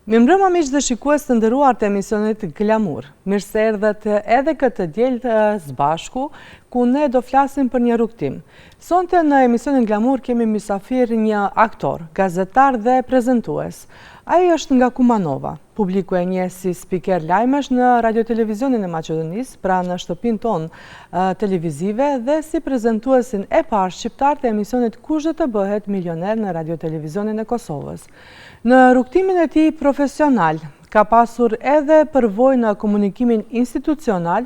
Mirëmbrëma miq dhe shikues të nderuar të emisionit Glamur. Mirë se erdhët edhe këtë diel së bashku, ku ne do flasim për një rrugtim. Sonte në emisionin Glamur kemi mysafir një aktor, gazetar dhe prezantues. Ai është nga Kumanova. Publiku e njeh si spiker lajmesh në radio-televizionin e Maqedonisë, pra në shtëpinë tonë televizive dhe si prezantuesin e parë shqiptar të emisionit Kush do të bëhet milioner në radio-televizionin e Kosovës. Në rrugtimin e tij profesional, ka pasur edhe përvojë në komunikimin institucional,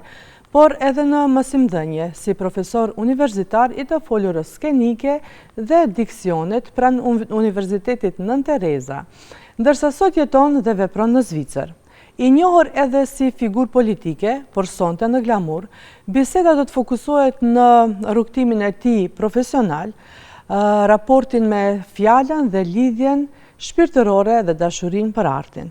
por edhe në mësimdhënie, si profesor universitar i të folurës skenike dhe diksionit pranë Universitetit Nën Tereza, ndërsa sot jeton dhe vepron në Zvicër. I njohur edhe si figurë politike, por sonte në Glamur, biseda do të fokusohet në rrugtimin e tij profesional, raportin me fjalën dhe lidhjen shpirtërore dhe dashurinë për artin.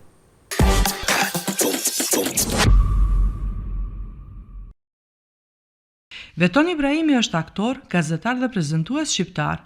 Veton Ibrahimi është aktor, gazetar dhe prezantues shqiptar.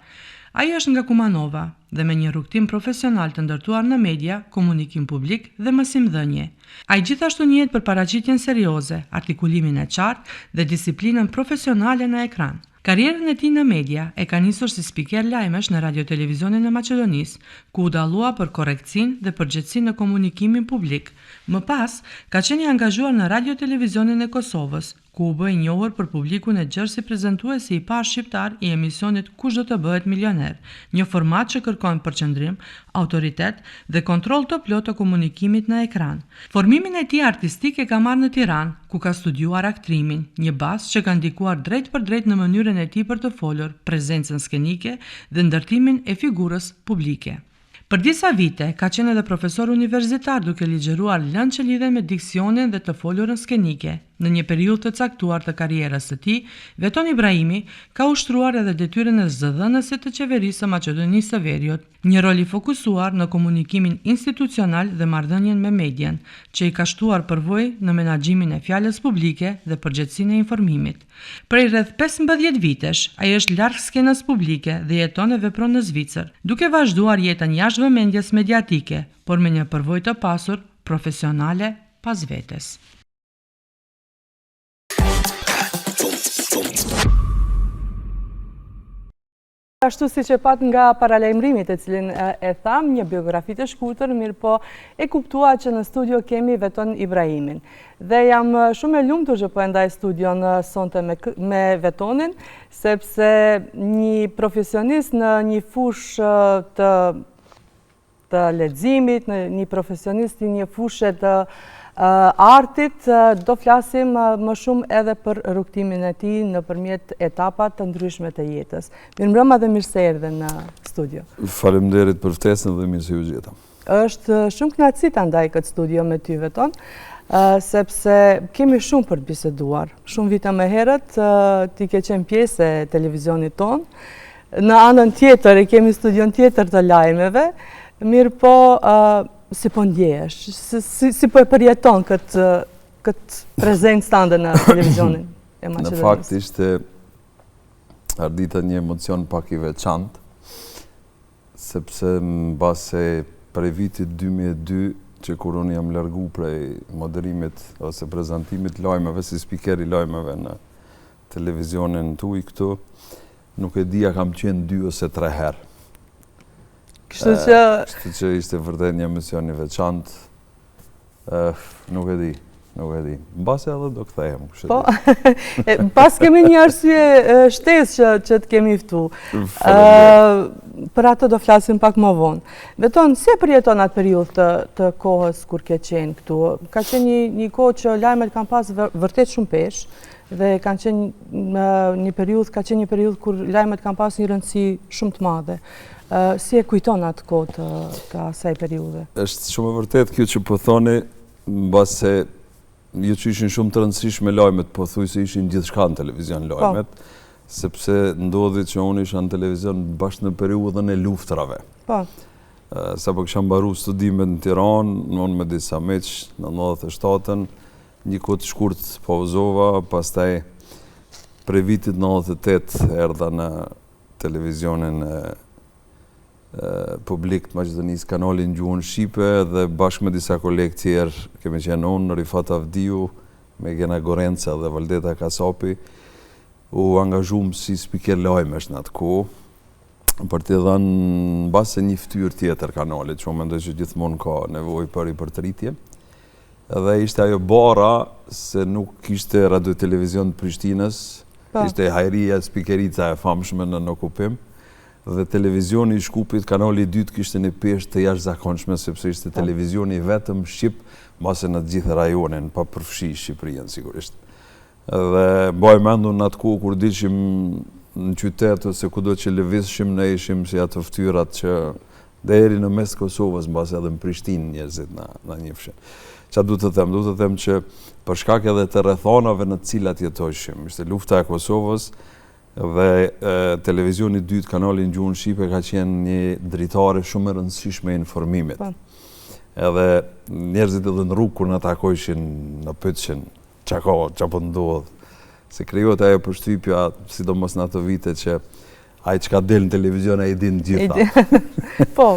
Ai është nga Kumanova dhe me një rrugtim profesional të ndërtuar në media, komunikim publik dhe mësimdhënie. Ai gjithashtu njihet për paraqitjen serioze, artikulimin e qartë dhe disiplinën profesionale në ekran. Karrierën e tij në media e ka nisur si spiker lajmesh në radio-televizionin e Maqedonisë, ku u dallua për korrektsinë dhe përgjegjësinë në komunikimin publik. Më pas, ka qenë i angazhuar në radio-televizionin e Kosovës, ku u bë i njohur për publikun e gjerë si prezantuesi i parë shqiptar i emisionit Kush do të bëhet milioner, një format që kërkon përqendrim, autoritet dhe kontroll të plotë të komunikimit në ekran. Formimin e tij artistik e ka marrë në Tiranë, ku ka studiuar aktrimin, një bazë që ka ndikuar drejt për drejt në mënyrën e tij për të folur, prezencën skenike dhe ndërtimin e figurës publike. Për disa vite, ka qenë edhe profesor universitar duke ligjëruar lëndë që lidhen me diksionin dhe të folurën skenike. Në një periudhë të caktuar të karrierës së tij, Veton Ibrahimi ka ushtruar edhe detyrën e zëdhënësit të qeverisë së Maqedonisë së Veriut, një rol i fokusuar në komunikimin institucional dhe marrëdhënien me median, që i ka shtuar përvojë në menaxhimin e fjalës publike dhe përgjegjësinë e informimit. Prej rreth 15 vitesh, ai është larg skenës publike dhe jeton e vepron në Zvicër, duke vazhduar jetën jashtë vëmendjes mediatike, por me një përvojë të pasur profesionale pas vetes. Ashtu si që pat nga paralajmërimit e cilin e tham, një biografi të shkurtër, mirë po e kuptua që në studio kemi Veton Ibrahimin. Dhe jam shumë e lumtur që po e ndaj studion sonte me Vetonin, sepse një profesionist në një fushë të leximit, një profesionist në një fushë të artit, do flasim më shumë edhe për rrugtimin e tij nëpërmjet etapa të ndryshme të jetës. Mirëmbrëma dhe mirë se erdhe në studio. Faleminderit për ftesën dhe mirë se u gjeta. Është shumë kënaqësi ta ndaj këtë studio me ty, Veton, sepse kemi shumë për të biseduar. Shumë vite më herët ti ke qenë pjesë e televizionit ton. Në anën tjetër e kemi studion tjetër të lajmeve, mirë po si po ndjehesh, si po e përjeton këtë prezencë tënde në televizionin e Maqedonisë? Në fakt ishte ardita një emocion pak i veçantë, sepse mbase prej vitit 2002 që kur unë jam largu prej moderimit ose prezantimit lajmeve si spiker i lajmeve në televizionin tuaj këtu, nuk e dija kam qenë 2 ose 3 herë. Kështu që ishte vërtet një emision i veçantë, nuk e di. Mbase edhe do kthehem. Po, pas kemi një arsye shtesë që të kemi ftu. Për atë do flasim pak më vonë. Veton, si e përjeton atë periudhë të kohës kur ke qenë këtu? Ka qenë një kohë që lajmet kanë pas vërtet shumë peshë dhe kanë qenë një periudhë kur lajmet kanë pas një rëndësi shumë të madhe. Si e kujton atë kohë të asaj periudhe? Është shumë e vërtet kjo që po thoni, mbase jo që ishin shumë të rëndësishme lajmet, po thuj se ishin gjithçka në televizion lajmet, sepse ndodhi që unë isha në televizion bashkë në periudhën e luftrave. Sapo kisha mbaruar studimet në Tiranë, unë me disa miq në 97-ën, një kohë të shkurt pauzova, pastaj prej vitit 98 erdha në televizionin publik të Maqedonisë kanalin gjuhën shqipe dhe bashkë me disa kolegë tjerë kemi qenë unë, Rifat Avdiu, Megena Gorenca dhe Valdeta Kasapi, u angazhuam si spiker lajmesh në atë kohë, për t'i dhënë në base një ftyrë tjetër kanalit, që mendoj që gjithmonë ka nevojë për i përtritje. Dhe ishte ajo bara se nuk ishte radio televizion të Prishtinës, ishte Hajria Spikerica e famshme në okupim, dhe televizioni i Shkupit, kanali i dytë, kishte një peshë të jashtëzakonshme, sepse ishte televizioni vetëm shqip, mbase në të gjithë rajonin, pa përfshi Shqipërinë sigurisht. Dhe mbaj mendu në atë kohë kur diqim në qytetë se kudo që lëvizshim, ne ishim si ato ftyrat që deri në mes Kosovës, mbase edhe në Prishtinë njerëzit na njihshin. Qa du të them që për shkak edhe të rrethanave në të cilat jetojshim, ishte lufta e Kosovës dhe televizioni dytë, kanalin gjuhën shqipe, ka qenë një dritare shumë e rëndësishme e informimit. Edhe njerëzit edhe në rrugë kur në takojshin, në pyetshin qa po ndodh, se krijohet ajo përshtypja, sidomos në ato vite që ai çka del në televizion ai din gjitha. Po.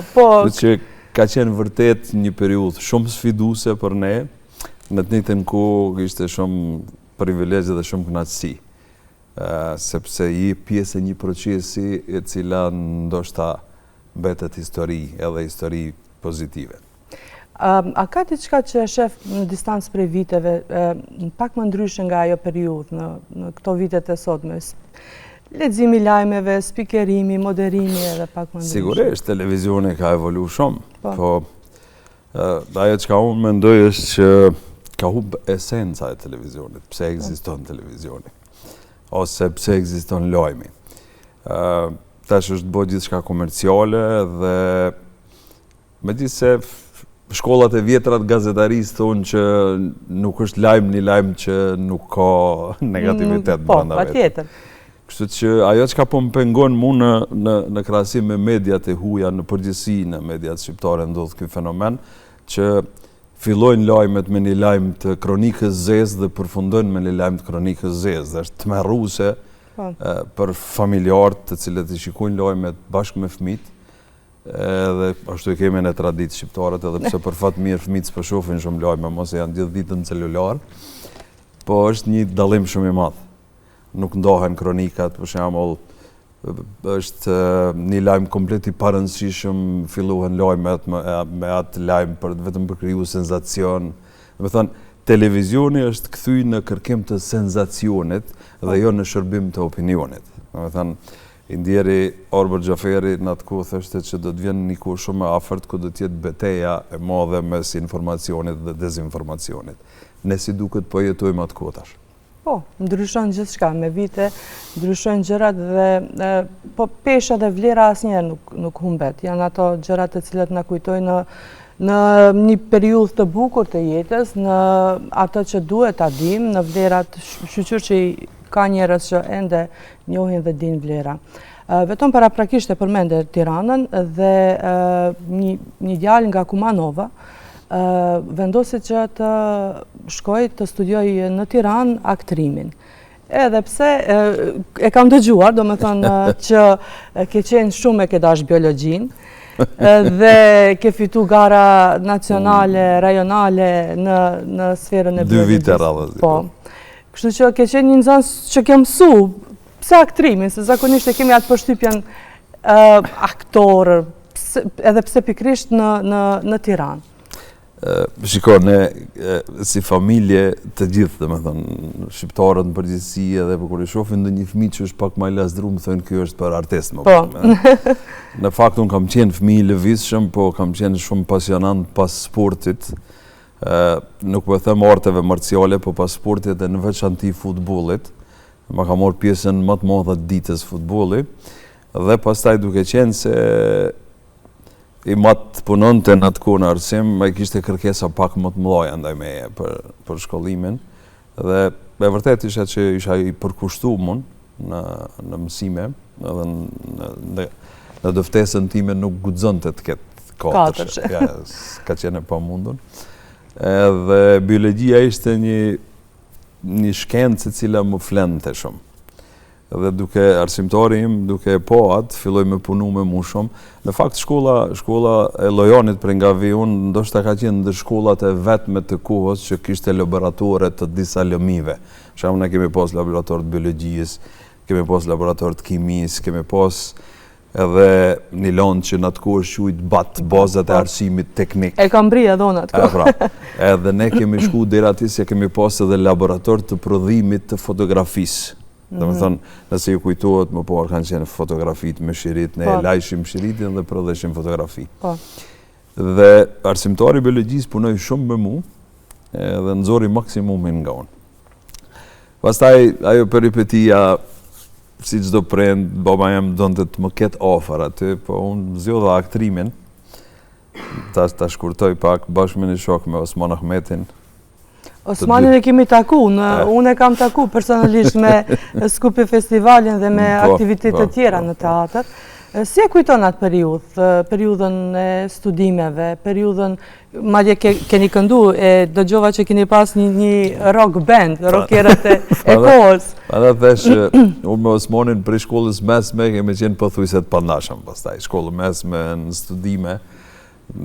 Që ka qenë vërtet një periudhë shumë sfiduese për ne, në të njëjtën kohë ishte shumë privilegje dhe shumë kënaqësi, sepse je pjesë e një procesi e cila ndoshta mbetet histori, edhe histori pozitive. A ka diçka që e shef në distancë prej viteve, pak më ndryshe nga ajo periudhë në këto vitet e sotme? Leximi lajmeve, spikerimi, moderimi edhe pak më ndryshe. Sigurisht, televizioni ka evolu shumë, po ajo çka unë mendoj është që ka humbë esenca e televizionit, pse ekziston televizioni, ose pse ekziston lajmi. Tash është bërë gjithçka komerciale dhe megjithse shkollat e vjetra të gazetarisë thonë që nuk është një lajm që nuk ka negativitet brenda vetë. Patjetër. Kështu që ajo çka po më pengon mu në krahasim me mediat e huaja në përgjithësi, në mediat shqiptare ndodh ky fenomen që fillojnë lajmet me një lajm të kronikës zezë dhe përfundojnë me një lajm të kronikës zezë. Dhe është tmerruese për familjarët të cilët i shikojnë lajmet bashkë me fëmijët. Edhe ashtu e kemi në traditë shqiptarët, edhe pse për fat mirë fëmijët s'po shohin shumë lajme, mos janë gjithë ditën në celular, po është një dallim shumë i madh. Nuk ndahen kronikat, për shembull, është një lajm komplet i parëndësishëm, fillohen lajmet me atë lajm vetëm për kriju senzacion. Do të thonë, televizioni është kthy në kërkim të senzacionit dhe jo në shërbim të opinionit. Do të thonë, i ndjeri Orbër Xhaferi në atë kohë thoshte që do të vjen një kohë shumë e afërt ku do të jetë betejë e madhe mes informacionit dhe dezinformacionit. Ne si duket po jetojmë atë kohë tash. Po, ndryshon gjithçka me vite, ndryshojnë gjërat dhe po pesha dhe vlera asnjëherë nuk humbet. Janë ato gjërat të cilat na kujtojnë në një periudhë të bukur të jetës, në ato që duhet ta dimë, në vlerat shqyqyr që ka njerëz që ende njohin dhe din vlera. Vetëm paraprakisht e përmende Tiranën dhe një djalë nga Kumanova vendosi që të shkoj të studioj në Tiranë aktrimin. Edhe pse e kam dëgjuar, do me thonë që ke qenë shumë e ke dash biologjinë dhe ke fitu gara nacionale, rajonale në sferën e biologjisë. 2 vite radhës. Po. Kështu që ke qenë një nxënës që ke mësu, pse aktrimin, se zakonisht e kemi atë përshtypjen aktor, edhe pse pikrisht në Tiranë. Shiko, ne si familje të gjithë, dhe me thënë, shqiptarët në përgjithësi edhe për kur i shohin ndonjë fëmijë që është pak më i lasdrum, thonë ky është për artist më. Po. Në fakt unë kam qenë fëmijë i lëvizshëm, po kam qenë shumë pasionant pas sportit. Nuk po e them arteve marciale, po pas sportit dhe në veçanti futbollit. Ma ka marrë pjesën më të madhe të ditës futbolli dhe pastaj duke qenë se i matë punonte në atë kohë në arsim, e kishte kërkesa pak më të mëdha ndaj meje për shkollimin. Dhe e vërtet isha që isha i përkushtuar në mësime, edhe në dëftesën time nuk guxonte të ketë 4. Ja, ka qenë e pamundur. Edhe biologjia ishte një shkencë e cila më flente shumë. Dhe duke arsimtari im, duke po atë, filloj me punu me mu shumë. Në fakt, shkolla e Lojanit për nga vi unë, ndoshta ka qenë ndër shkollat e vetme të kohës që kishte laboratore të disa lëmive. Shamë ne kemi pas laborator të biologjisë, kemi pas laborator të kimisë, kemi pas edhe një lanë që në atë kohë është quajtur BAT, bazat e arsimit teknik. E kam bri edhe unë atë kohë. Pra, edhe ne kemi shku deri aty se kemi pas edhe laborator të prodhimit të fotografisë. Dhe me thënë, nëse ju kujtohet, më parë kanë qenë fotografit me shirit, ne lajshim shiritin dhe prodheshim fotografi. Dhe arsimtari biologjisë punoj shumë me mu, dhe nëzori maksimumin nga unë. Pastaj, ajo peripetia, si çdo prind, baba jam donte të më ketë afër aty, po unë zgjodha aktrimin. Ta shkurtoj pak bashkë me një shok me Osman Ahmetin. Osmanin e kemi taku, unë e kam taku personalisht me Skupi Festivalin dhe me aktivitetet tjera në teatr. Si e kujton atë periudhën e studimeve, periudhën, madje keni këndu, e dëgjova që keni pas një rock band, rockerët e kohës. Edhe thesh, unë me Osmanin për shkollës mesme kemi qenë pothuajse të pandashëm pastaj, shkollë mesme në studime.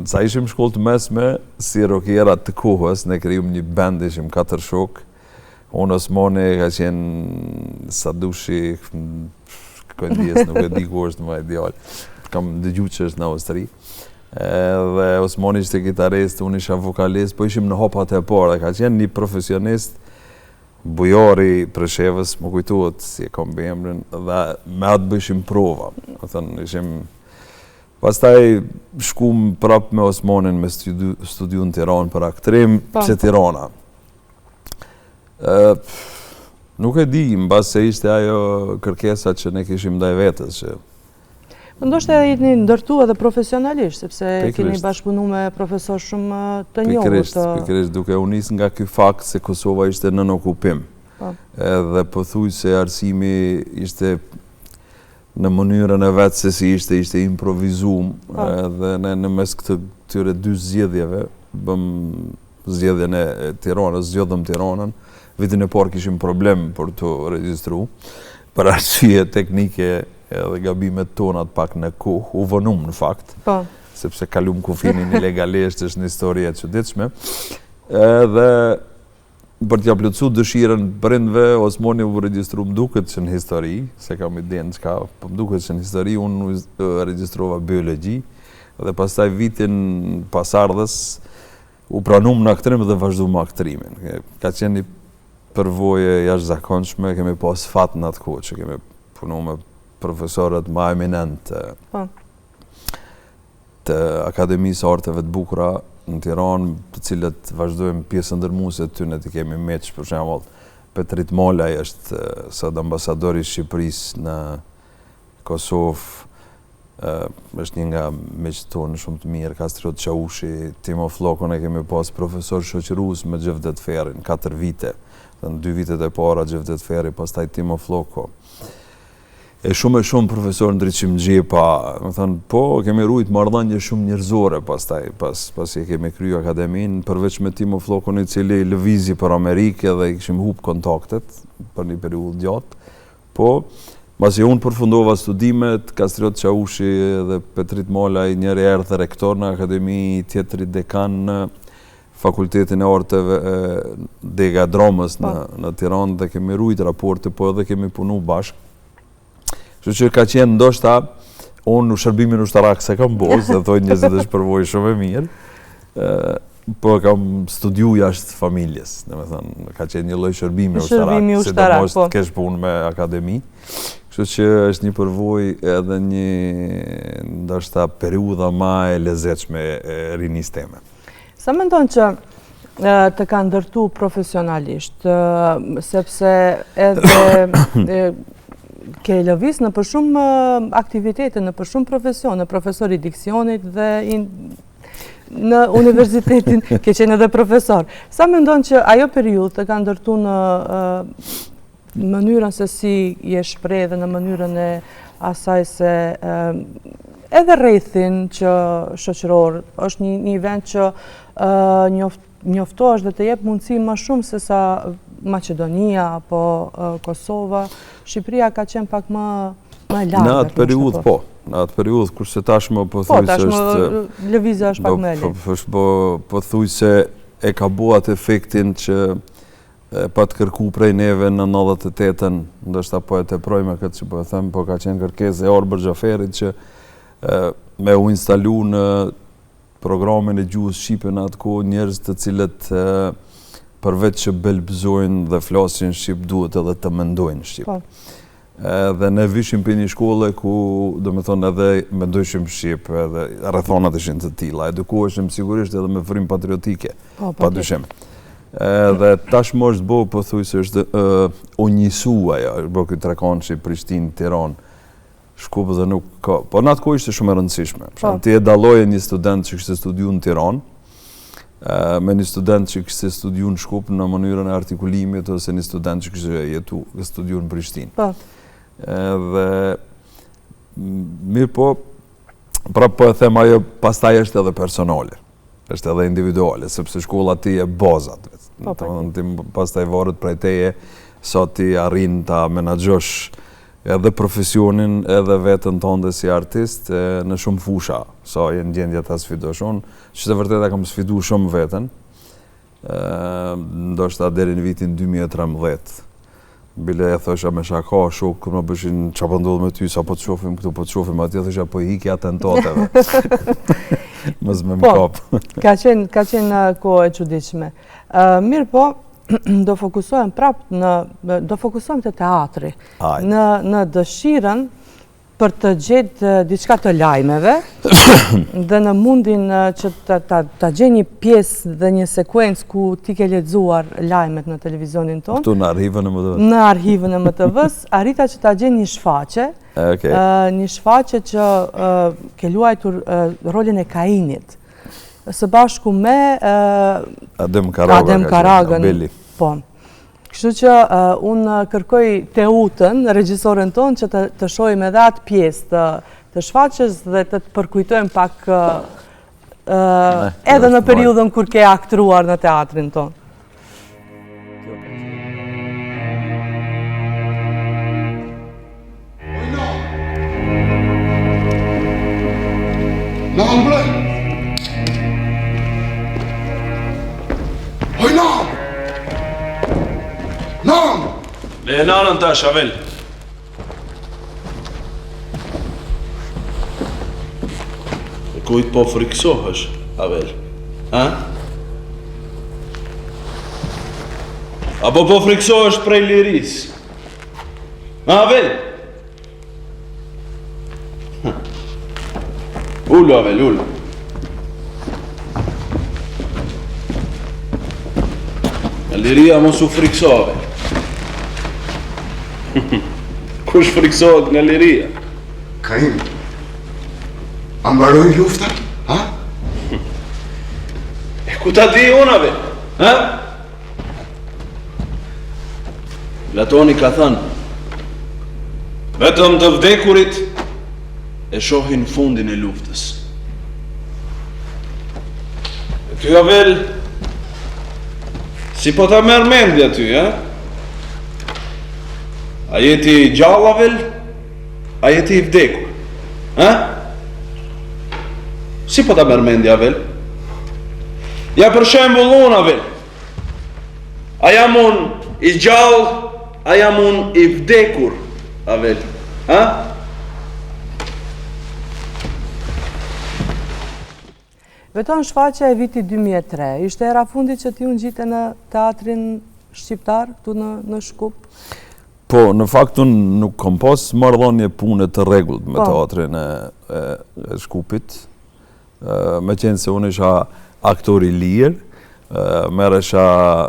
Sa ishim shkollë të mesme, si rockerat të kohës, ne krijum një band, ishim 4 shok. Unë Osmani ka qenë sa dushi, këndijes, nuk e di ku është më ideal. Kam dëgju që është në Austri. Dhe Osmani ishte gitarist, unë isha vokalist, po ishim në hopat e parë. Ka qenë një profesionist, bujari Preshevës, më kujtuat si e kom bëjemrin, dhe me atë bëshim prova. Pastaj shkum prap me Osmanin me studiu në Tiranë për aktrim, pse Tirana. Nuk e di, mbas se ishte ajo kërkesa që ne kishim ndaj vetës. Ndoshta jeni ndërtu edhe profesionalisht, sepse keni bashkëpunu me profesor shumë të njohur. Pikërisht, duke u nis nga ky fakt se Kosova ishte nën okupim. Edhe pothuajse arsimi ishte në mënyrën e vetë se si ishte improvizum, edhe ne në mes këtyre 2 zgjedhjeve, bëm zgjedhjen e Tiranës, zgjodhëm Tiranën. Vitin e parë kishim problem për të regjistru, për arsye teknike edhe gabimet tonat pak në kohë, u vënum në fakt, sepse kalum kufinin ilegalisht, është një histori e çuditshme. Edhe për t'ja plotësu dëshirën prindve, Osmani u regjistru më duket që në histori, se kam idenë çka, po më duket që në histori unë regjistrova biologji, dhe pastaj vitin pasardhës u pranum në aktrim dhe vazhdu me aktrimin. Ka qenë një përvoje jashtëzakonshme, kemi pas fat në atë kohë që kemi punu me profesorët më eminent të Akademisë Arteve të Bukura në Tiranë, të cilët vazhdojmë pjesë ndërmuese të tyre, të kemi meq, për shembull, Petrit Molaj është sot ambasadori i Shqipërisë në Kosovë, është një nga meqtë tonë shumë të mirë, Kastriot Qaushi, Timo Flokon e kemi pas profesor shoqërues me Xhevdet Ferrin, 4 vite. Në 2 vitet e para Xhevdet Ferri, pastaj Timo Floko. E shumë profesor Ndriçim Xhepa, më thënë, po, kemi rujt marrëdhënie shumë njerëzore pastaj, pasi kemi kryu akademinë, përveç me Timo Flokon i cili lëvizi për Amerikë dhe i kishim hub kontaktet për një periudhë gjatë. Po, pasi unë përfundova studimet, Kastriot Qaushi dhe Petrit Molaj, njëri erdhë rektor në akademi, tjetri dekan në Fakultetin e Arteve Dega Dramës në Tiranë, dhe kemi rujt raporte, po edhe kemi punu bashkë. Kështu që ka qenë ndoshta, unë në shërbimin ushtarak se kam bos, dhe thoi njëzit është përvoj shumë e mirë, po kam studiu jashtë familjes, dhe me thënë, ka qenë një lloj shërbimi ushtarak, sidomos të kesh punë me akademi. Kështu që është një përvoj edhe një, ndoshta, periudha ma e lezetshme e rinis teme. Sa mendon që të ka ndërtu profesionalisht, sepse edhe ke lëviz në për shumë aktivitete, në për shumë profesione, profesori diksionit dhe në universitetin ke qenë edhe profesor. Sa mendon që ajo periudhë të ka ndërtu në mënyrën se si je shpreh dhe në mënyrën e asaj se edhe rrethin që shoqëror është një vend që njoftohesh dhe të jep mundësi më shumë se sa Maqedonia apo Kosova, Shqipëria ka qenë pak më largë. Në atë periudhë po. Në atë periudhë, kurse tashmë po thuj se është lëvizja është pak më e lehtë. Po thuj se e ka buat efektin që pa të kërku prej neve në 98-ën, ndoshta po e teprojme këtë që po e them, po ka qenë kërkesë e Orbër Xhaferit që me u instalu në programin e gjuhës shqipe në atë kohë njerëz të cilët përveç që belbëzojnë dhe flasin shqip duhet edhe të mendojnë shqip. Dhe ne vishim për një shkolle ku, do me thonë, edhe mendojshim shqip, edhe rrethonat ishin të tilla, edukoheshim sigurisht edhe me frymë patriotike, pa dyshim. Dhe tashmë është bo, po thuj se është u njësua, është bo këtë Trekançi, Prishtinë, Tiranë, Shkup dhe nuk ka, po në atë kohë ishte shumë e rëndësishme. Ti e dalloje një student që kishte studiu në Tiranë, me një student që kishte studiu në Shkup në mënyrën e artikulimit, ose një student që kishte studiu në Prishtinë. Dhe mirë po, pra po e them ajo pastaj është edhe personale, është edhe individuale, sepse shkolla ti e bazat. Pastaj varet prej teje sa ti arrin ta menaxhosh edhe profesionin edhe vetën tënde si artist në shumë fusha, sa e në gjendje ta sfidosh. Unë që të vërtet e kam sfidu shumë vetën, ndoshta deri në vitin 2013. Bile e thosha me shaka, shok, kërë më bëshin që po ndodhë me ty, sa po të shofim këtu, po të shofim atje, thosha po i hiki atentateve. Mos me më kapë. Ka qenë kohë e çuditshme. Mirë po, do fokusohem të teatri, në dëshirën për të gjetë diçka të lajmeve dhe në mundin që ta gjej një pjesë dhe një sekuencë ku ti ke lexuar lajmet në televizionin tonë. Këtu në arhivën e MTV-s. Në arhivën e MTV-s, arrita që ta gjej një shfaqe, një shfaqe që ke luajtur rolin e Kainit, së bashku me Adem Karagën. Po. Kështu që unë kërkoj Teutën, regjisorën tonë, që të shohim edhe atë pjesë të shfaqjes dhe të përkujtojmë pak edhe në periudhën kur ke aktruar në teatrin tonë. Le nanën tash, Avel. Kujt po friksohesh, Avel? Ha? Apo po friksohesh prej liris? Ha, Avel? Ullu, Avel, ullu. Liria mos u frikso, Avel. Kush friksohet nga liria? Kain, a mbaroj lufta? Ha? E ku ta di unave? Ha? Platoni ka thënë, vetëm të vdekurit e shohin fundin e luftës. E ty, Avel, si po ta merr mendja ty, ha? A jeti gjallë, Avel? A jeti i vdekur? Ha? Si po ta merr mendja, Avel? Ja për shembull unë, Avel. A jam unë i gjallë, a jam unë i vdekur, Avel? Ha? Beton shfaqja e vitit 2003, ishte era fundit që ti unë gjite në teatrin shqiptar, këtu në Shkup? Po, në fakt unë nuk kom pas marrëdhënie pune të rregullt me teatrin e Shkupit. Me qenë se unë isha aktor i lirë, merresha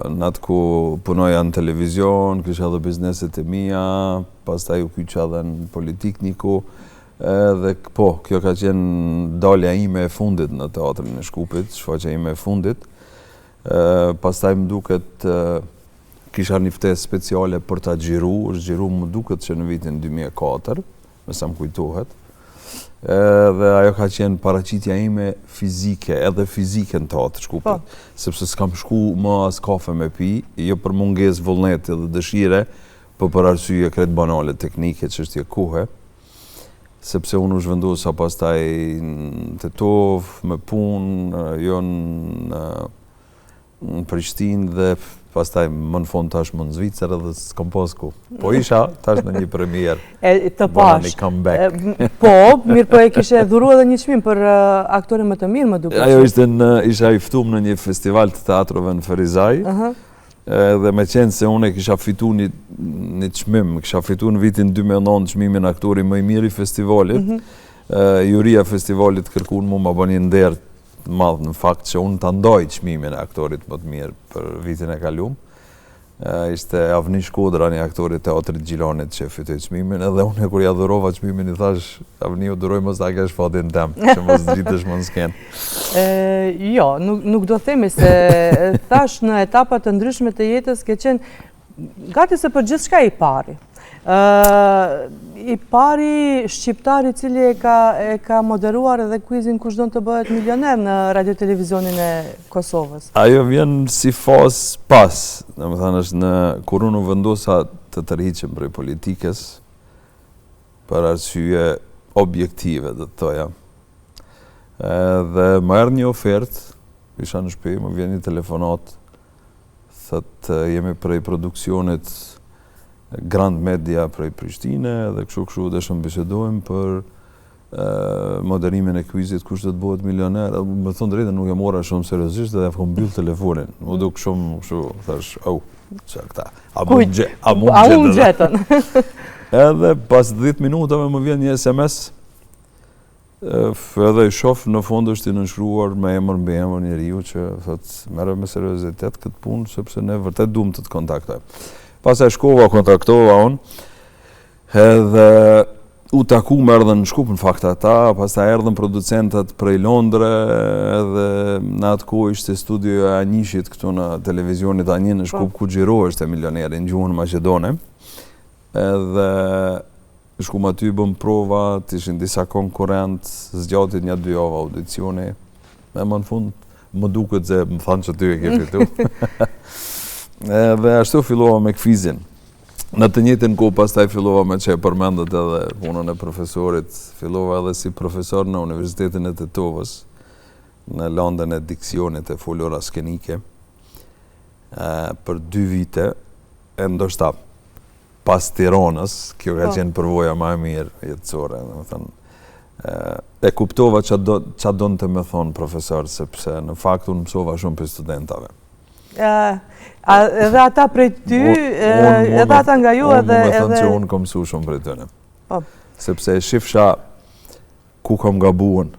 në atë ku punoja në televizion, kisha edhe bizneset e mia, pastaj u kyqa edhe në politikë niku. Dhe po, kjo ka qenë dalja ime e fundit në teatrin e Shkupit, shfaqja ime e fundit. Pastaj më duket kisha një ftesë speciale për ta xhiru, është xhiru më duket që në vitin 2004, me sa më kujtohet. Dhe ajo ka qenë paraqitja ime fizike, edhe fizike në teatr Shkupit, sepse s'kam shku më as kafe me pi, jo për mungesë vullneti dhe dëshire, po për arsye krejt banale teknike, çështje kohe, sepse unë u zhvendosa pastaj në Tetov me punë, jo në Prishtinë dhe pastaj më në fond tash më në Zvicër edhe s'kam pas ku. Po isha tash në një premier. Të pash. Po, mirë po e kishe dhuru edhe një çmim për aktorin më të mirë, më duket. Ajo isha i ftuar në një festival të teatrove në Ferizaj. Dhe me qenë se unë kisha fitu një çmim, kisha fitu në vitin 2009 çmimin aktori më i mirë i festivalit. Juria festivalit kërkuan mua ma bën një nder të madh në fakt që unë ta ndoj çmimin e aktorit më të mirë për vitin e kaluar. Ishte Avni Shkodra, një aktor i teatrit Gjilanit që fitoi çmimin, edhe unë kur ja dhurova çmimin i thash Avni, u duroj mos ta kesh fatin tem, që mos dritesh më në skenë. Jo, nuk do themi se thash në etapa të ndryshme të jetës ke qenë gati se për gjithçka i pari. I pari shqiptari cili e ka moderuar edhe kuizin kush don të bëhet milioner në radio-televizionin e Kosovës. Ajo vjen si fazë pas, domethënë është kur unë vendosa të tërhiqem prej politikës për arsye objektive, do të thoja. Dhe më erdhi një ofertë, isha në shtëpi, më vjen një telefonat, thotë jemi prej produksionit Grand Media prej Prishtine dhe kështu deshëm bisedojmë për moderimin e kuizit kush do të bëhet milioner. Më thon drejtën nuk e mora shumë seriozisht dhe kam mbyll telefonin. Më duk shumë kështu, thash, çka këta. A mund gjetën. Edhe pas 10 minutave më vjen një SMS. Edhe i shoh në fund është i nënshkruar me emër mbi emër njeriu që thotë merre me seriozitet këtë punë sepse ne vërtet duam të të kontaktojmë. Pastaj shkova, kontaktova unë, edhe u taku më erdhën në Shkup në fakt ata, pastaj erdhën producentët prej Londre, edhe në atë kohë ishte studio e Anishit këtu në televizionit A1 në Shkup, ku Xhiro është milioneri në gjuhën maqedone. Edhe shkum aty bëm prova, ishin disa konkurrent, zgjatit 1-2 javë audicioni. Më në fund më duket se më thanë që ty e ke fitu. Dhe ashtu fillova me kvizin. Në të njëjtën kohë pastaj fillova me që e përmendet edhe punën e profesorit. Fillova edhe si profesor në Universitetin e Tetovës, në landën e diksionit e folura skenike, për 2 vite, e ndoshta pas Tiranës, kjo ka qenë përvoja më e mirë jetësore, e kuptova ç'a donte me thonë profesor, sepse në fakt unë mësova shumë për studentave. Edhe ata prej ty, edhe ata nga ju edhe... Unë me thënë që unë kom mësu shumë prej tëne. Sepse e shifsha ku kom gabuën.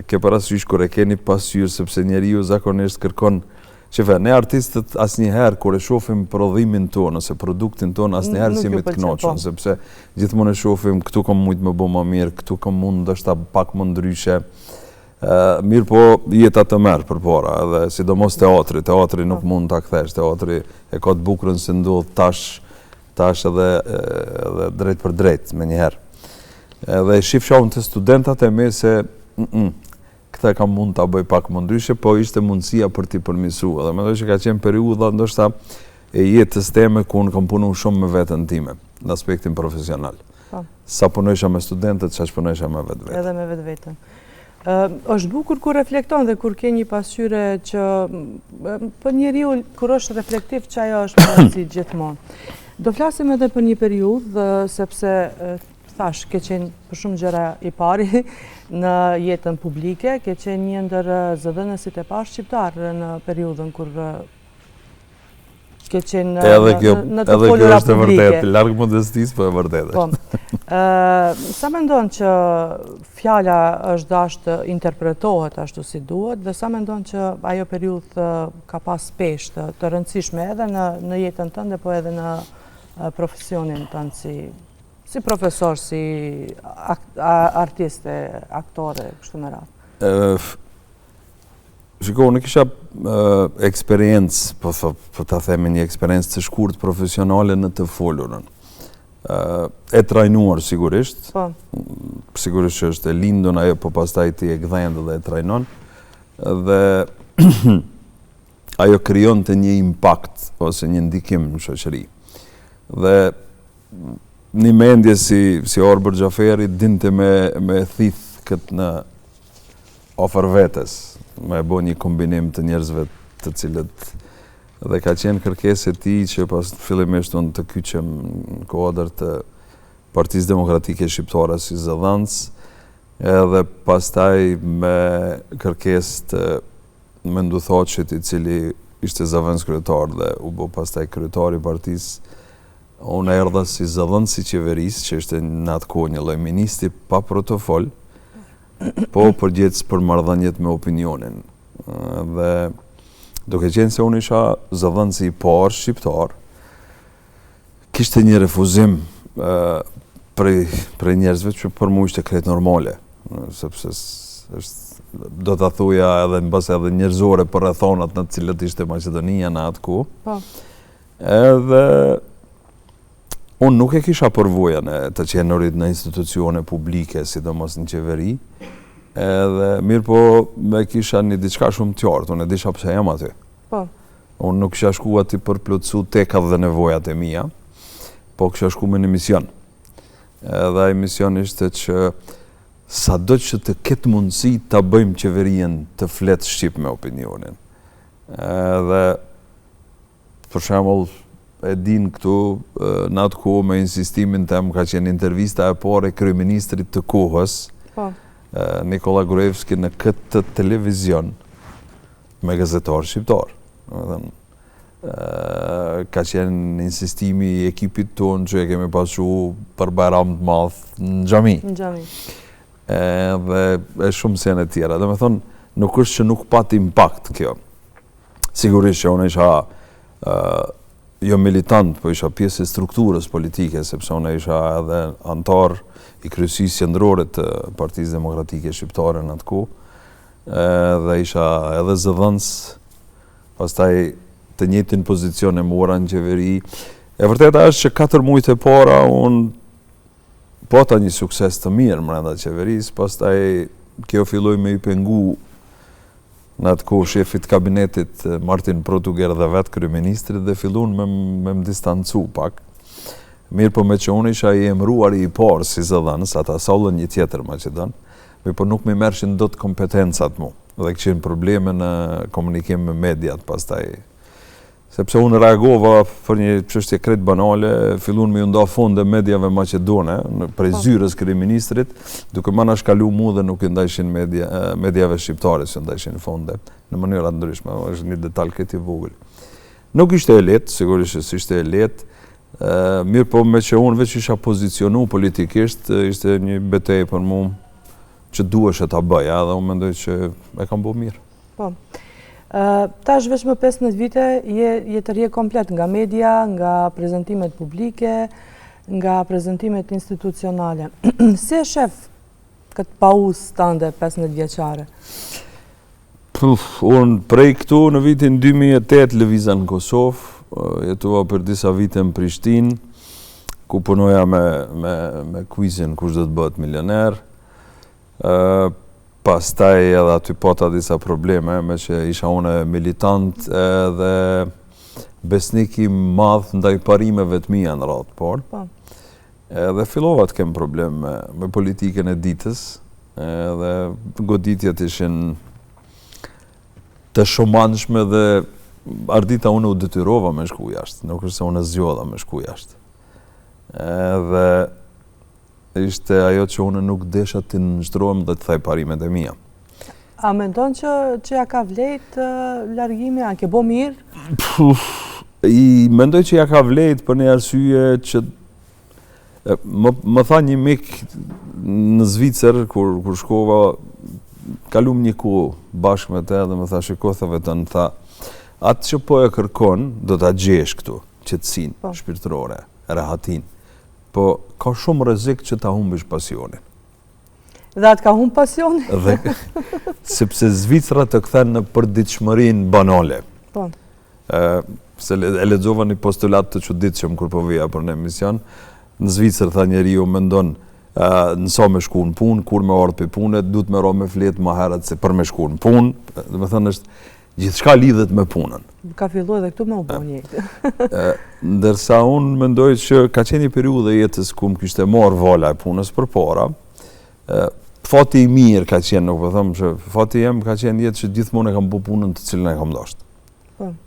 Ke parasysh kur e keni pasqyrë, sepse njeriu zakonisht kërkon... Shefe, ne artistët asnjëherë kur e shohim prodhimin tonë ose produktin tonë asnjëherë si jemi të kënaqur, sepse gjithmonë e shohim këtu kam mund më bë më mirë, këtu kam mund ndoshta pak më ndryshe. Mirë po jeta të merë për para, edhe sidomos teatri nuk mund të kthesh, teatri e ka të bukurën se ndodh tash edhe drejt për drejt me njëherë. Edhe e shifsha unë të studentat e me se këta kam mund të bëj pak më ndryshe, po ishte mundësia për t'i përmisu, edhe me që ka qenë periudha ndoshta e jetës teme ku unë kam punu shumë me vetën time, në aspektin profesional. Sa punojsha me studentët, ç'ash punojsha me vetë vetën. Edhe me vetë vetën. Është bukur kur reflekton dhe kur ke një pasqyre që për njeriu kur është reflektiv që ajo është përësi gjithmonë. Do flasim edhe për një periudhë, sepse thash, ke qenë për shumë gjëra i pari në jetën publike, ke qenë një ndër zëdhënësit e parë shqiptar në periudhën kur ke qenë në të folura publike. Edhe kjo është e vërtetë, larg modestisë, po e vërtetë. Sa mendon që fjala është dashur të interpretohet ashtu si duhet dhe sa mendon që ajo periudhë ka pas peshë të rëndësishme edhe në jetën tënde, po edhe në profesionin tënd si profesor, si artiste, aktore, kështu me radhë? Shiko, unë kisha eksperiencë, po ta themi një eksperiencë të shkurt profesionale në të folurën. e trajnuar sigurisht. Po. Sigurisht që është e lindun ajo, po pastaj ti e gdhen dhe e trajnon. Dhe ajo krijon të një impakt ose një ndikim në shoqëri. Dhe një mendje si Orbër Xhaferi dinte me thith këtë në ofër vetes, me bo një kombinim të njerëzve të cilët dhe ka qenë kërkesë e tij që pas fillimisht unë të kyqem në kuadër të Partisë Demokratike Shqiptare si zëdhënës, edhe pastaj me kërkesë të Mendu Thoçit, i cili ishte zëvendës kryetar dhe u bë pastaj kryetari i partisë. Unë erdha si zëdhënës i qeverisë, që ishte në atë kohë një lloj ministri pa protokol, po përgjithës për marrëdhëniet me opinionin. Dhe duke qenë se unë isha zëdhënësi i parë shqiptar, kishte një refuzim prej njerëzve që për mu ishte krejt normale, sepse do të thuja edhe në base edhe njerëzore për rrethonat në të cilët ishte Maqedonia në atë kohë. Edhe unë nuk e kisha përvojën të qenurit në institucione publike, sidomos në qeveri, edhe mirë po me kisha një diçka shumë të qartë, unë e disha pse jam aty. Unë nuk kisha shku aty për plotësu tekat dhe nevojat e mia, po kisha shku me një mision. Edhe ai mision ishte që sado që të ketë mundësi ta bëjmë qeverien të fletë shqip me opinionin. Edhe për shembull e din këtu në atë kohë me insistimin tem ka qenë intervista e parë e kryeministrit të kohës, Nikola Gruevski, në këtë televizion me gazetar shqiptar. Ka qenë insistimi i ekipit tonë që e kemi pasu për Bajram të madh në xhami. Dhe e shumë sene tjera. Dhe me thonë, nuk është që nuk pat impact kjo. Sigurisht që unë isha jo militant, po isha pjesë e strukturës politike, sepse unë isha edhe antar i kryesisë qendrore të Partisë Demokratike Shqiptare në atë kohë, dhe isha edhe zëdhënës, pastaj të njëjtin pozicion e mora në qeveri. E vërteta është që 4 muajt e para unë pata një sukses të mirë brenda qeverisë, pastaj kjo filloi me i pengu në atë kohë shefit kabinetit Martin Protuger dhe vetë kryeministrit, dhe fillun me më distancu pak. Mirë po me që unë isha i emruar i parë si zëdhënës, ata sollën një tjetër Maqedon, po nuk mi mershin dot kompetencat mu, dhe kishin probleme në komunikim me mediat pastaj. Sepse unë reagova për një çështje krejt banale, fillun me ju nda fonde mediave maqedone, prej zyrës kryeministrit, duke më nashkalu mu dhe nuk i ndajshin mediave shqiptare që ndajshin fonde, në mënyra ndryshme, është një detalj këtë i vogël. Nuk ishte e lehtë, sigurisht që s'ishte e lehtë, mirë po me që unë veç isha pozicionu politikisht, ishte një betejë për mu që duhesh e ta bëja, dhe unë mendoj që e kam bo mirë. Po. Tash veç më 15 vite je të rje komplet nga media, nga prezentimet publike, nga prezentimet institucionale. Si e shef këtë pauzë tënde 15 vjeçare? Unë prej këtu në vitin 2008 lëviza në Kosovë, jetua për disa vite në Prishtinë, ku punoja me kuizin kush do të bëhet milioner. Pastaj edhe aty pata disa probleme, me që isha une militant dhe besnik i madh ndaj parimeve të mia në radhë parë. Dhe fillova të kem problem me politikën e ditës, dhe goditjet ishin të shumanshme dhe ardita unë u detyrova me shku jashtë, nuk është se unë zgjodha me shku jashtë. Dhe ishte ajo që unë nuk desha të nështrohem dhe të thaj parimet e mia. A mendon që ja ka vlejt largimi, a ke bo mirë? Mendoj që ja ka vlejt për një arsye që më tha një mik në Zvicër, kur shkova, kalum një kohë bashkë me te dhe më tha shikothave të në tha, atë që po e kërkon, do të gjesh këtu, qetësinë shpirtërore, rehatin. Po ka shumë rrezik që ta humbish pasionin. Dhe atë ka humbë pasionin? Sepse Zvicrat të kthen në përditshmërinë banale. Se e lexova një postulat të çuditshëm kur po vija për në emision, Në Zvicër, tha njeriu, mendon nësa me shku në punë, kur me ardhë për punë, duhet me ro me fletë më herët se për me shku në punë, dhe me thënë është gjithçka lidhet me punën. Ka fillu edhe këtu me u bo njëjtë. Ndërsa unë mendoj që ka qenë një periudhë e jetës ku më kishte marrë vala e punës për para, fati i mirë ka qenë, nuk po them që fati jem ka qenë jetë që gjithmonë e kam bu punën të cilën e kam dashur.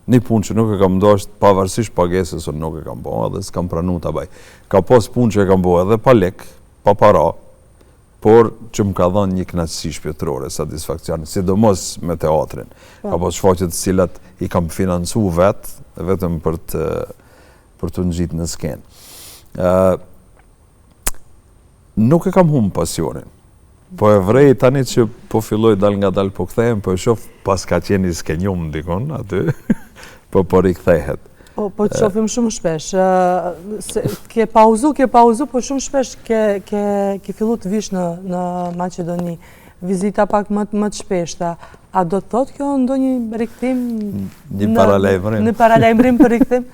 Një punë që nuk e kam dashur pavarësisht pagesës unë nuk e kam bo, edhe s'kam pranu ta baj. Ka pas punë që e kam bo edhe pa lek, pa para, por që më ka dhënë një kënaqësi shpirtërore, satisfakcion, sidomos me teatrin. Ka pas shfaqje të cilat i kam financu vetëm për të ngjitur në skenë. Nuk e kam humbur pasionin. Po e vrej tani që po filloj dal nga dal po kthehem, po e shoh pas ka qenë i skenjum dikon aty, po rikthehet. Po të shofim shumë shpesh. Ke pauzu, po shumë shpesh ke fillu të vish në Maqedoni. Vizita pak më të shpeshta. A do të thotë kjo ndonjë rikthim? Një paralajmërim. Në paralajmërim për rikthim?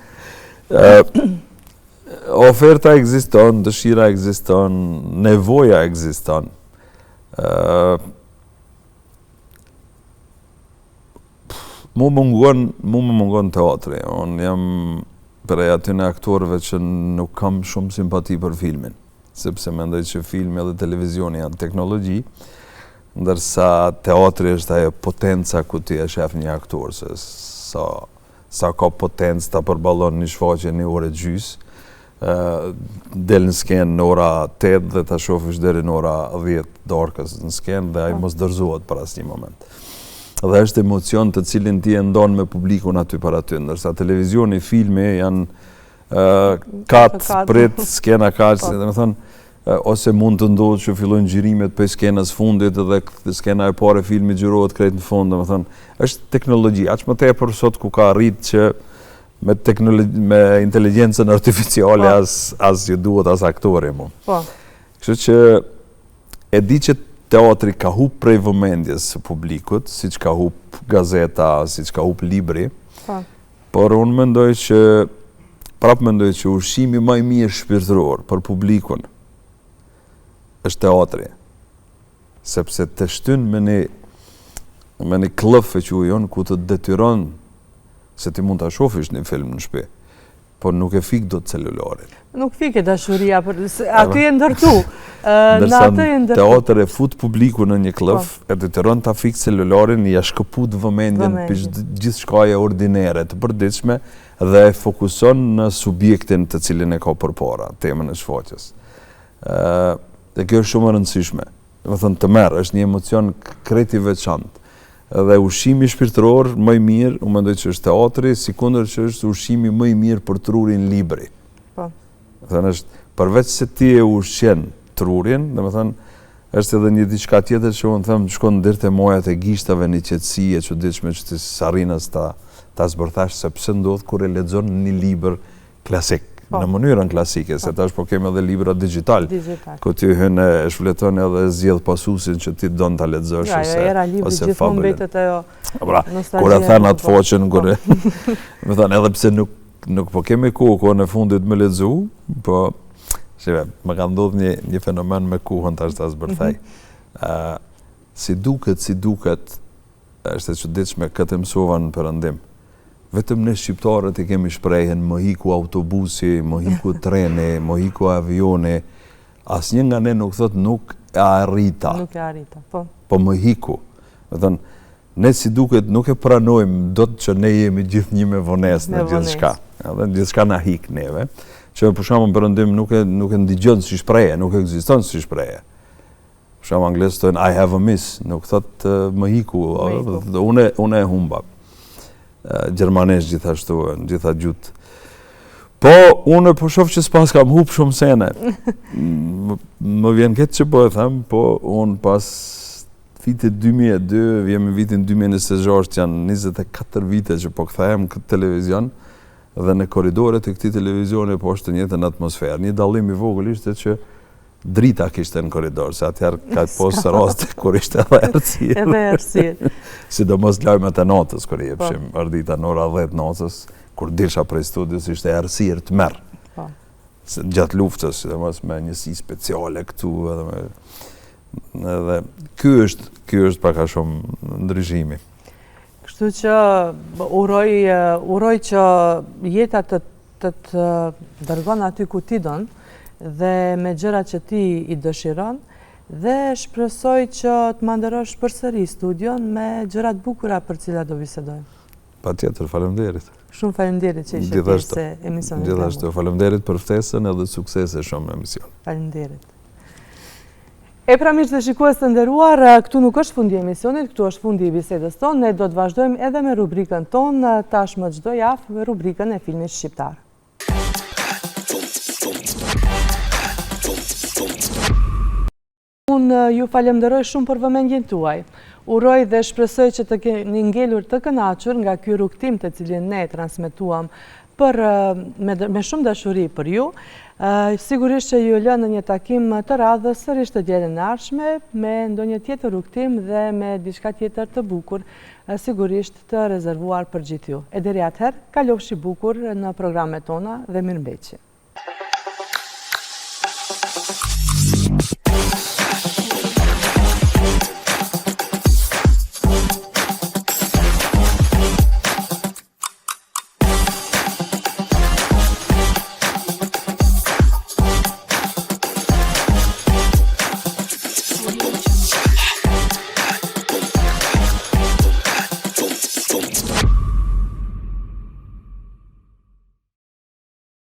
Oferta ekziston, dëshira ekziston, nevoja ekziston. Mu më mungon teatri. Unë jam prej atyne aktorëve që nuk kam shumë simpati për filmin, sepse mendoj që filmi dhe televizioni janë teknologji, ndërsa teatri është ajo potenca ku ti e shef një aktor, se sa ka potencë ta përballon një shfaqje një orë gjys, del në skenë në ora 8 dhe ta shofish deri në ora 10 darkës në skenë dhe ai mos dorëzohet për asnjë moment. Dhe është emocion të cilin ti e ndon me publikun aty para ty, ndërsa televizioni, filmi janë kat, prit, skena kaq, dhe me thonë, ose mund të ndodhë që fillojnë gjyrimet për skenës fundit dhe skena e pare filmi gjyrohet krejt në fund, dhe me thonë, është teknologji, aq më tepër sot ku ka arrit që me inteligjencën artificiale as ju duhet as aktori mu. Kështu që e di që teatri ka hup prej vëmendjes së publikut, si që ka hup gazeta, si që ka hup libri, por unë mendoj që ushqimi më i mirë shpirtëror për publikun është teatri, sepse të shtyn me një klëf e qujon ku të detyron se ti mund të shofish një film në shtëpi, por nuk e fik do të celularin. Nuk fik e dashuria, aty e ndërtu. Ndërsa teatri e fut publiku në një klëf, e detyron ta fik celularin, ja shkëput vëmendjen për gjithë shkaje ordinere të përditshme dhe e fokuson në subjektin të cilin e ka përpara, temën e shfaqjes. Dhe kjo është shumë e rëndësishme. Do të thënë të merr, është një emocion krejt i veçantë. Dhe ushqimi shpirtëror më i mirë, unë mendoj që është teatri, sikundër që është ushqimi më i mirë për trurin libri. Thënë është, përveç se ti e ushqen trurin, dhe me thënë, është edhe një diçka tjetër që unë thëmë shkon ndër të mojat e gishtave një qetësi e që diqme që ti sarinës ta zbërthash, sepse ndodhë kur e lexon një libër klasik, në mënyrën klasike, se tash po kemi edhe libra digital, ku ti hynë e shfleton edhe zgjedh pasusin që ti don ta lexosh ose fabulën. Kur e than atë foqen, me thënë edhe pse nuk po kemi kohën e fundit me lexu, po shive, më ka ndodhur një fenomen me kohën tash ta zbërthej. Si duket, është e çuditshme këtë mësova në Perëndim. Vetëm ne shqiptarët i kemi shprehen më hiku autobusi, më hiku treni, më hiku avioni. Asnjë nga ne nuk thot nuk e arrita. Nuk e arrita, po. Po më hiku. Do të thënë, ne si duket nuk e pranojmë dot që ne jemi gjithnjë me vonesë në gjithçka. Edhe gjithçka na hik neve. Që për shembull Perëndim nuk e ndigjon si shprehje, nuk ekziston si shprehje. Për shembull anglisht thonë I have a miss, nuk thot më hiku, unë e humba. Gjermanisht gjithashtu, në gjitha gjutë. Po, unë po shoh që s'pas kam hup shumë sene. Më vjen këtë që po e them, po unë pas vitit 2002, jemi vitin 2026, janë 24 vite që po kthehem këtë televizion, dhe në korridoret e këtij televizioni po është të njëjtën atmosferë. Një dallim i vogël ishte që drita kishte në korridor, se atëherë ka posë raste kur ishte edhe errësirë. Edhe errësirë. Sidomos lajmet e natës, kur i jepshim ardita në ora 10 natës, kur dilsha prej studios ishte errësirë të merr. gjatë luftës, sidomos me njësi speciale këtu edhe ky është pak a shumë ndryshimi. Kështu që uroj që jeta të dërgon aty ku ti don dhe me gjërat që ti i dëshiron dhe shpresoj që të manderosh përsëri studion me gjërat bukura për cilat do bisedojmë. Patjetër, faleminderit. Shumë faleminderit që ishe pjesë e emisionit. Gjithashtu, faleminderit për ftesën edhe suksese shumë në emision. Faleminderit. E pra miq dhe shikues të nderuar, këtu nuk është fundi i emisionit, këtu është fundi i bisedës tonë. Ne do të vazhdojmë edhe me rubrikën tonë, tashmë çdo javë me rubrikën e filmit shqiptar. Unë ju falenderoj shumë për vëmendjen tuaj. Uroj dhe shpresoj që të keni ngelur të kënaqur nga ky rrugtim të cilin ne transmetuam me shumë dashuri për ju. Sigurisht që ju lë në një takim të radhës sërish të dielën e ardhshme me ndonjë tjetër rrugtim dhe me diçka tjetër të bukur, sigurisht të rezervuar për gjithë ju. E deri atëherë, kalofshi bukur në programet tona dhe mirëmbëjtje.